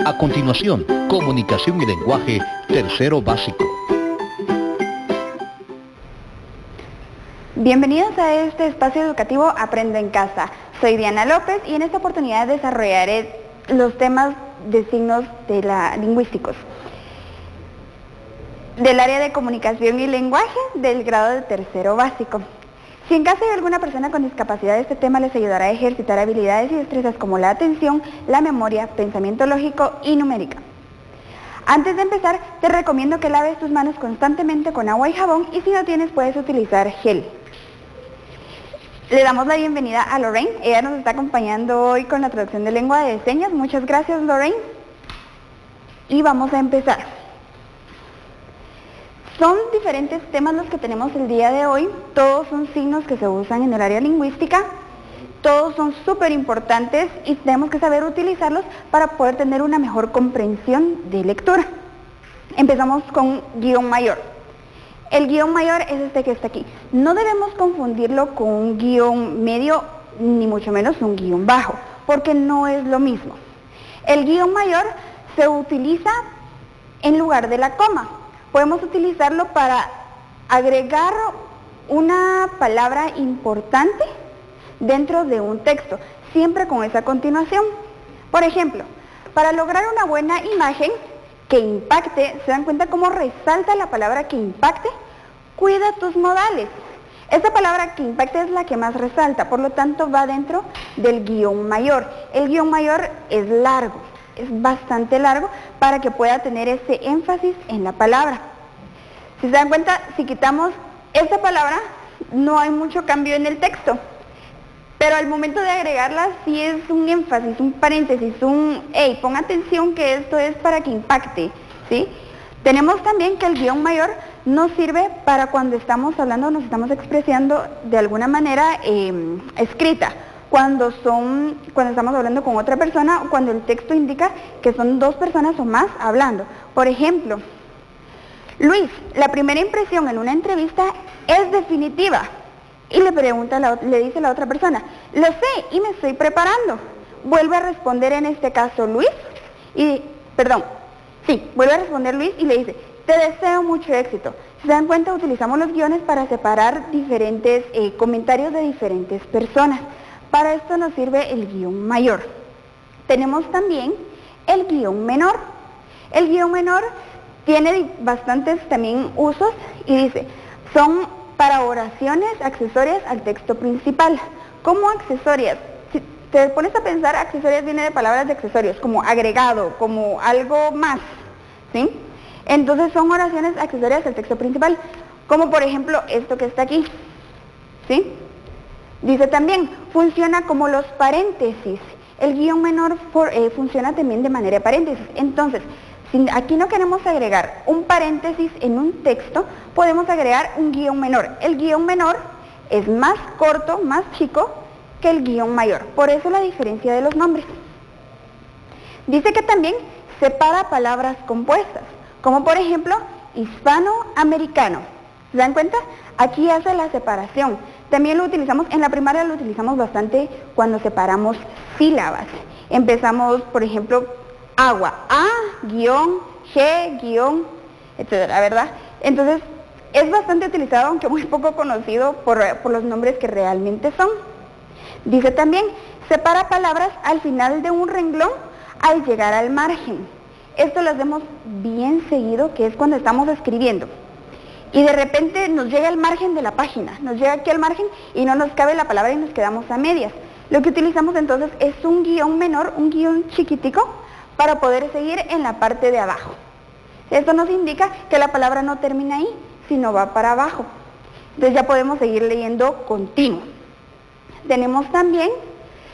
A continuación, comunicación y lenguaje, tercero básico. Bienvenidos a este espacio educativo Aprende en Casa. Soy Diana López y en esta oportunidad desarrollaré los temas de signos lingüísticos del área de comunicación y lenguaje del grado de tercero básico. Si en caso de alguna persona con discapacidad, este tema les ayudará a ejercitar habilidades y destrezas como la atención, la memoria, pensamiento lógico y numérica. Antes de empezar, te recomiendo que laves tus manos constantemente con agua y jabón y si no tienes puedes utilizar gel. Le damos la bienvenida a Lorraine. Ella nos está acompañando hoy con la traducción de lengua de señas. Muchas gracias, Lorraine. Y vamos a empezar. Son diferentes temas los que tenemos el día de hoy. Todos son signos que se usan en el área lingüística. Todos son súper importantes y tenemos que saber utilizarlos para poder tener una mejor comprensión de lectura. Empezamos con guión mayor. El guión mayor es este que está aquí. No debemos confundirlo con un guión medio, ni mucho menos un guión bajo, porque no es lo mismo. El guión mayor se utiliza en lugar de la coma. Podemos utilizarlo para agregar una palabra importante dentro de un texto, siempre con esa continuación. Por ejemplo, para lograr una buena imagen que impacte, ¿se dan cuenta cómo resalta la palabra que impacte? Cuida tus modales. Esta palabra que impacte es la que más resalta, por lo tanto va dentro del guión mayor. El guión mayor es largo, es bastante largo para que pueda tener ese énfasis en la palabra. Si se dan cuenta, si quitamos esta palabra, no hay mucho cambio en el texto. Pero al momento de agregarla, sí es un énfasis, un paréntesis, hey, pon atención que esto es para que impacte, ¿sí? Tenemos también que el guión mayor nos sirve para cuando estamos hablando, nos estamos expresando de alguna manera escrita. Cuando estamos hablando con otra persona o cuando el texto indica que son dos personas o más hablando. Por ejemplo, Luis, la primera impresión en una entrevista es definitiva. Y le dice la otra persona, lo sé y me estoy preparando. Vuelve a responder en este caso Luis, vuelve a responder Luis y le dice, te deseo mucho éxito. Si se dan cuenta, utilizamos los guiones para separar diferentes comentarios de diferentes personas. Para esto nos sirve el guión mayor. Tenemos también el guión menor. El guión menor tiene bastantes también usos y dice, son para oraciones accesorias al texto principal. ¿Cómo accesorias? Si te pones a pensar, accesorias viene de palabras de accesorios, como agregado, como algo más, ¿sí? Entonces son oraciones accesorias al texto principal, como por ejemplo esto que está aquí, ¿sí? Dice también, funciona como los paréntesis. El guión menor funciona también de manera de paréntesis. Entonces, si aquí no queremos agregar un paréntesis en un texto, podemos agregar un guión menor. El guión menor es más corto, más chico que el guión mayor. Por eso la diferencia de los nombres. Dice que también separa palabras compuestas, como por ejemplo, hispanoamericano. ¿Se dan cuenta? Aquí hace la separación. También lo utilizamos, en la primaria lo utilizamos bastante cuando separamos sílabas. Empezamos, por ejemplo, agua, A, guión, G, guión, etcétera, ¿verdad? Entonces, es bastante utilizado, aunque muy poco conocido por los nombres que realmente son. Dice también, separa palabras al final de un renglón al llegar al margen. Esto lo hacemos bien seguido, que es cuando estamos escribiendo. Y de repente nos llega al margen de la página, nos llega aquí al margen y no nos cabe la palabra y nos quedamos a medias. Lo que utilizamos entonces es un guión menor, un guión chiquitico, para poder seguir en la parte de abajo. Esto nos indica que la palabra no termina ahí, sino va para abajo. Entonces ya podemos seguir leyendo continuo. Tenemos también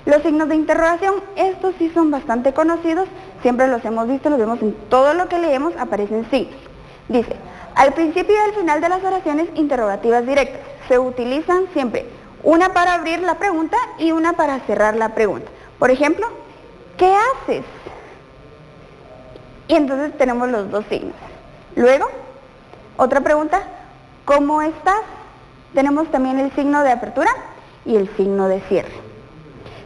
los signos de interrogación. Estos sí son bastante conocidos, siempre los hemos visto, los vemos en todo lo que leemos, aparecen signos. Dice, al principio y al final de las oraciones interrogativas directas, se utilizan siempre una para abrir la pregunta y una para cerrar la pregunta. Por ejemplo, ¿qué haces? Y entonces tenemos los dos signos. Luego, otra pregunta, ¿cómo estás? Tenemos también el signo de apertura y el signo de cierre.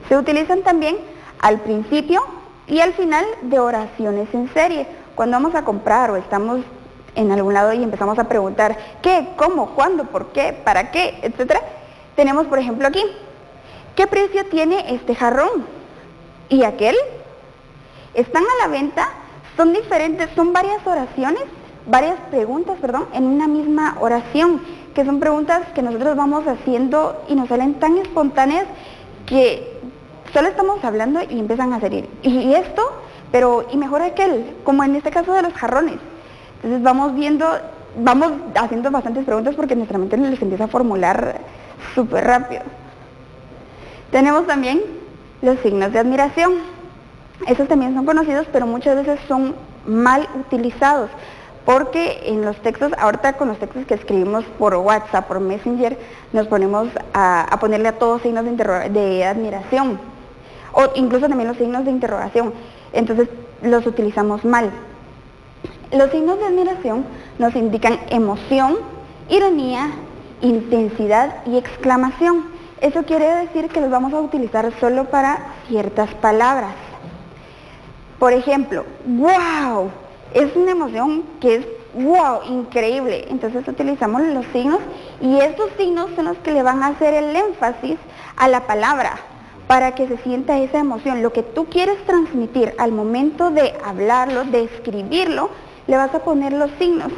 Se utilizan también al principio Y al final, de oraciones en serie. Cuando vamos a comprar o estamos en algún lado y empezamos a preguntar qué, cómo, cuándo, por qué, para qué, etcétera, tenemos por ejemplo aquí, ¿qué precio tiene este jarrón? ¿Y aquel? Están a la venta, son diferentes, son varias oraciones, varias preguntas, perdón, en una misma oración, que son preguntas que nosotros vamos haciendo y nos salen tan espontáneas que solo estamos hablando y empiezan a salir. Y esto, pero, y mejor aquel, como en este caso de los jarrones. Entonces vamos viendo, vamos haciendo bastantes preguntas porque nuestra mente les empieza a formular súper rápido. Tenemos también los signos de admiración. Esos también son conocidos, pero muchas veces son mal utilizados, porque en los textos, ahorita con los textos que escribimos por WhatsApp, por Messenger, nos ponemos a ponerle a todos signos de admiración, o incluso también los signos de interrogación, entonces los utilizamos mal. Los signos de admiración nos indican emoción, ironía, intensidad y exclamación. Eso quiere decir que los vamos a utilizar solo para ciertas palabras. Por ejemplo, wow, es una emoción que es wow, increíble. Entonces utilizamos los signos y estos signos son los que le van a hacer el énfasis a la palabra para que se sienta esa emoción. Lo que tú quieres transmitir al momento de hablarlo, de escribirlo, le vas a poner los signos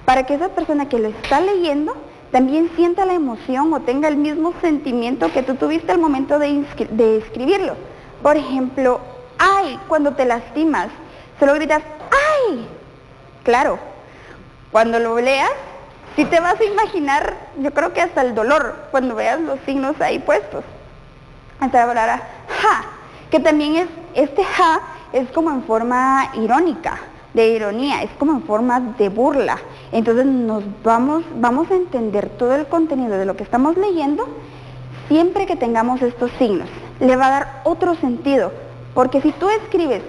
para que esa persona que lo está leyendo también sienta la emoción o tenga el mismo sentimiento que tú tuviste al momento de escribirlo. Por ejemplo, ¡ay! Cuando te lastimas, solo gritas ¡ay! Claro, cuando lo leas, sí te vas a imaginar, yo creo que hasta el dolor, cuando veas los signos ahí puestos. Hasta la palabra ja, que también es, este ja es como en forma irónica, de ironía, es como en forma de burla. Entonces vamos a entender todo el contenido de lo que estamos leyendo siempre que tengamos estos signos. Le va a dar otro sentido, porque si tú escribes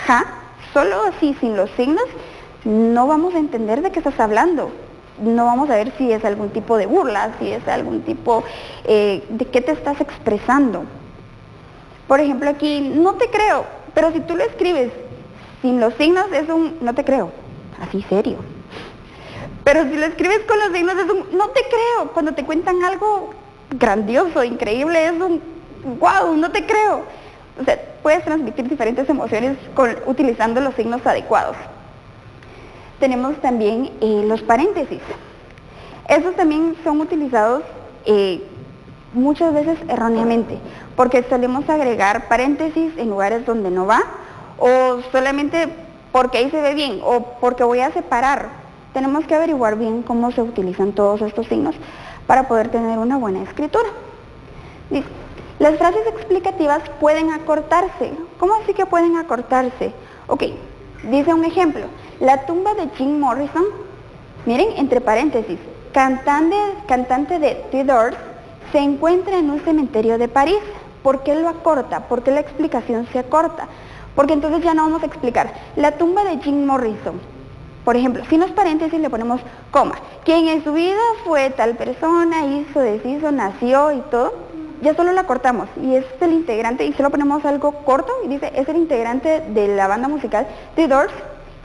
ja, solo así, sin los signos, no vamos a entender de qué estás hablando. No vamos a ver si es algún tipo de burla, si es algún tipo de qué te estás expresando. Por ejemplo aquí, no te creo, pero si tú lo escribes sin los signos es un no te creo, así serio. Pero si lo escribes con los signos es un no te creo, cuando te cuentan algo grandioso, increíble, es un wow, no te creo. O sea, puedes transmitir diferentes emociones utilizando los signos adecuados. Tenemos también los paréntesis. Estos también son utilizados muchas veces erróneamente, porque solemos agregar paréntesis en lugares donde no va, o solamente porque ahí se ve bien, o porque voy a separar. Tenemos que averiguar bien cómo se utilizan todos estos signos para poder tener una buena escritura. Dice, las frases explicativas pueden acortarse. ¿Cómo así que pueden acortarse? Ok, dice un ejemplo. La tumba de Jim Morrison, miren, entre paréntesis, cantante de The Doors, se encuentra en un cementerio de París. ¿Por qué lo acorta? ¿Por qué la explicación se acorta? Porque entonces ya no vamos a explicar. La tumba de Jim Morrison, por ejemplo, si en los paréntesis le ponemos coma, quien en su vida fue tal persona, hizo, deshizo, nació y todo, ya solo la cortamos y es el integrante y solo ponemos algo corto y dice, es el integrante de la banda musical The Doors,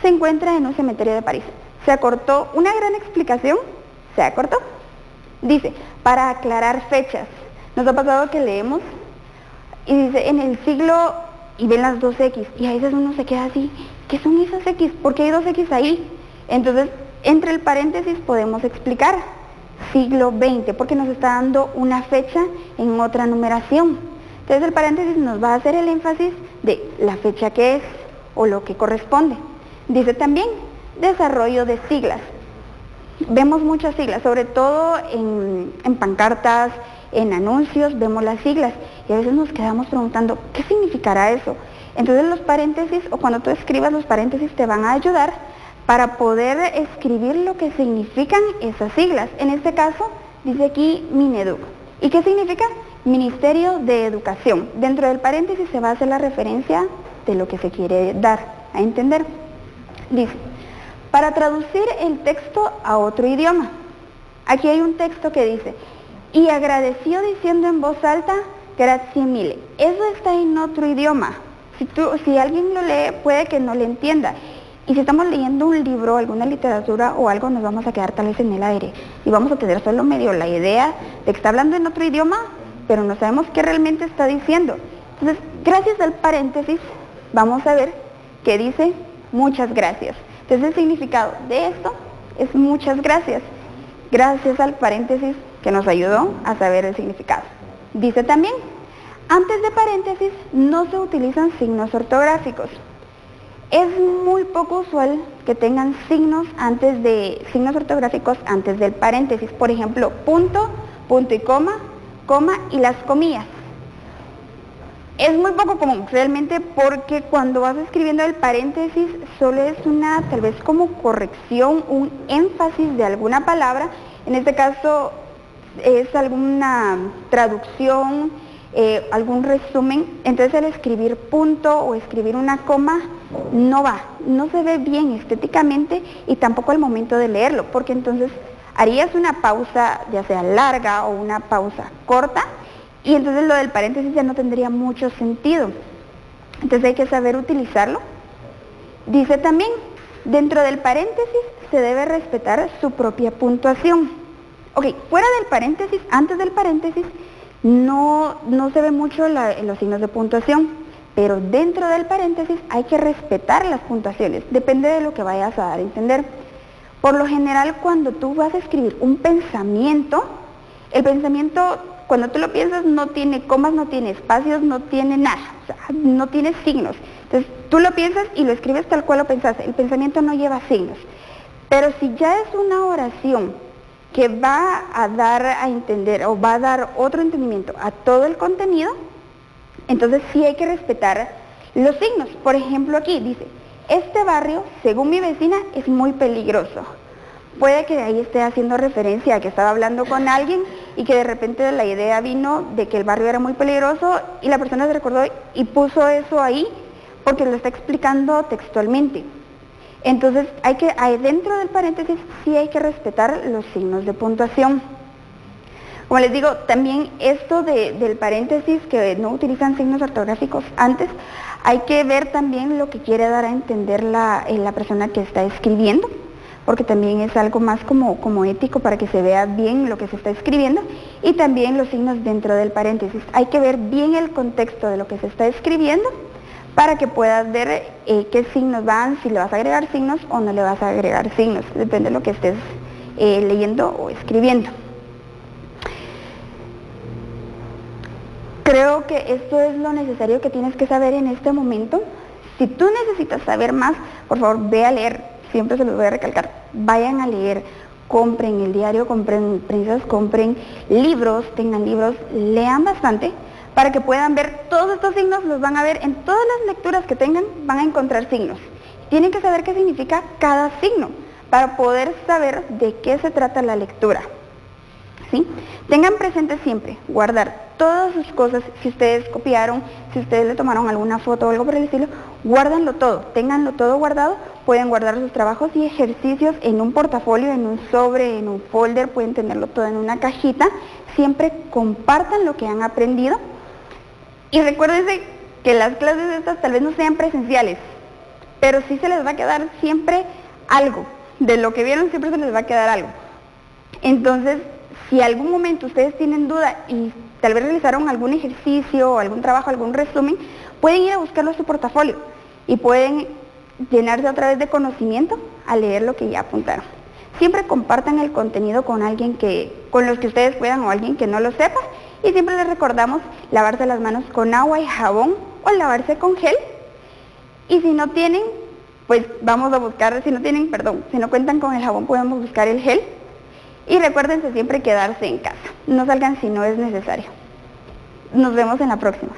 se encuentra en un cementerio de París. Se acortó una gran explicación, se acortó. Dice, para aclarar fechas. Nos ha pasado que leemos y dice, en el siglo, y ven las 2X, y a veces uno se queda así, ¿qué son esas X? ¿Por qué hay 2X ahí? Entonces, entre el paréntesis podemos explicar siglo XX, porque nos está dando una fecha en otra numeración. Entonces el paréntesis nos va a hacer el énfasis de la fecha que es, o lo que corresponde. Dice también, desarrollo de siglas. Vemos muchas siglas, sobre todo en pancartas, en anuncios, vemos las siglas y a veces nos quedamos preguntando, ¿qué significará eso? Entonces los paréntesis, o cuando tú escribas los paréntesis, te van a ayudar para poder escribir lo que significan esas siglas. En este caso, dice aquí Mineduc. ¿Y qué significa? Ministerio de Educación. Dentro del paréntesis se va a hacer la referencia de lo que se quiere dar a entender. Dice, para traducir el texto a otro idioma. Aquí hay un texto que dice, y agradeció diciendo en voz alta, grazie mille. Eso está en otro idioma. Si alguien lo lee, puede que no le entienda. Y si estamos leyendo un libro, alguna literatura o algo, nos vamos a quedar tal vez en el aire. Y vamos a tener solo medio la idea de que está hablando en otro idioma, pero no sabemos qué realmente está diciendo. Entonces, gracias al paréntesis, vamos a ver que dice muchas gracias. Entonces, el significado de esto es muchas gracias. Gracias al paréntesis que nos ayudó a saber el significado. Dice también, antes de paréntesis no se utilizan signos ortográficos. Es muy poco usual que tengan signos ortográficos antes del paréntesis. Por ejemplo, punto, punto y coma y las comillas. Es muy poco común realmente porque cuando vas escribiendo el paréntesis solo es una tal vez como corrección, un énfasis de alguna palabra. En este caso es alguna traducción, algún resumen. Entonces el escribir punto o escribir una coma no se ve bien estéticamente y tampoco al momento de leerlo, porque entonces harías una pausa ya sea larga o una pausa corta y entonces lo del paréntesis ya no tendría mucho sentido. Entonces hay que saber utilizarlo. Dice también, dentro del paréntesis se debe respetar su propia puntuación. Ok, fuera del paréntesis, antes del paréntesis, no se ve mucho los signos de puntuación, pero dentro del paréntesis hay que respetar las puntuaciones, depende de lo que vayas a dar a entender. Por lo general, cuando tú vas a escribir un pensamiento, el pensamiento, cuando tú lo piensas, no tiene comas, no tiene espacios, no tiene nada, o sea, no tiene signos. Entonces, tú lo piensas y lo escribes tal cual lo pensaste, el pensamiento no lleva signos. Pero si ya es una oración que va a dar a entender o va a dar otro entendimiento a todo el contenido, entonces sí hay que respetar los signos. Por ejemplo, aquí dice, este barrio, según mi vecina, es muy peligroso. Puede que ahí esté haciendo referencia a que estaba hablando con alguien y que de repente la idea vino de que el barrio era muy peligroso y la persona se recordó y puso eso ahí porque lo está explicando textualmente. Entonces, dentro del paréntesis sí hay que respetar los signos de puntuación. Como les digo, también esto del paréntesis, que no utilizan signos ortográficos antes, hay que ver también lo que quiere dar a entender la persona que está escribiendo, porque también es algo más como ético para que se vea bien lo que se está escribiendo, y también los signos dentro del paréntesis. Hay que ver bien el contexto de lo que se está escribiendo, para que puedas ver qué signos van, si le vas a agregar signos o no le vas a agregar signos, depende de lo que estés leyendo o escribiendo. Creo que esto es lo necesario que tienes que saber en este momento. Si tú necesitas saber más, por favor, ve a leer, siempre se los voy a recalcar, vayan a leer, compren el diario, compren prensas, compren libros, tengan libros, lean bastante, para que puedan ver todos estos signos, los van a ver en todas las lecturas que tengan, van a encontrar signos. Tienen que saber qué significa cada signo, para poder saber de qué se trata la lectura. ¿Sí? Tengan presente siempre, guardar todas sus cosas, si ustedes copiaron, si ustedes le tomaron alguna foto o algo por el estilo, guárdenlo todo, ténganlo todo guardado, pueden guardar sus trabajos y ejercicios en un portafolio, en un sobre, en un folder, pueden tenerlo todo en una cajita, siempre compartan lo que han aprendido. Y recuérdense que las clases estas tal vez no sean presenciales, pero sí se les va a quedar siempre algo. De lo que vieron siempre se les va a quedar algo. Entonces, si algún momento ustedes tienen duda y tal vez realizaron algún ejercicio, o algún trabajo, algún resumen, pueden ir a buscarlo en su portafolio y pueden llenarse otra vez de conocimiento al leer lo que ya apuntaron. Siempre compartan el contenido con alguien con los que ustedes puedan o alguien que no lo sepa. Y siempre les recordamos lavarse las manos con agua y jabón o lavarse con gel. Y si no tienen, pues vamos a buscar, si no cuentan con el jabón, podemos buscar el gel. Y recuérdense siempre quedarse en casa. No salgan si no es necesario. Nos vemos en la próxima.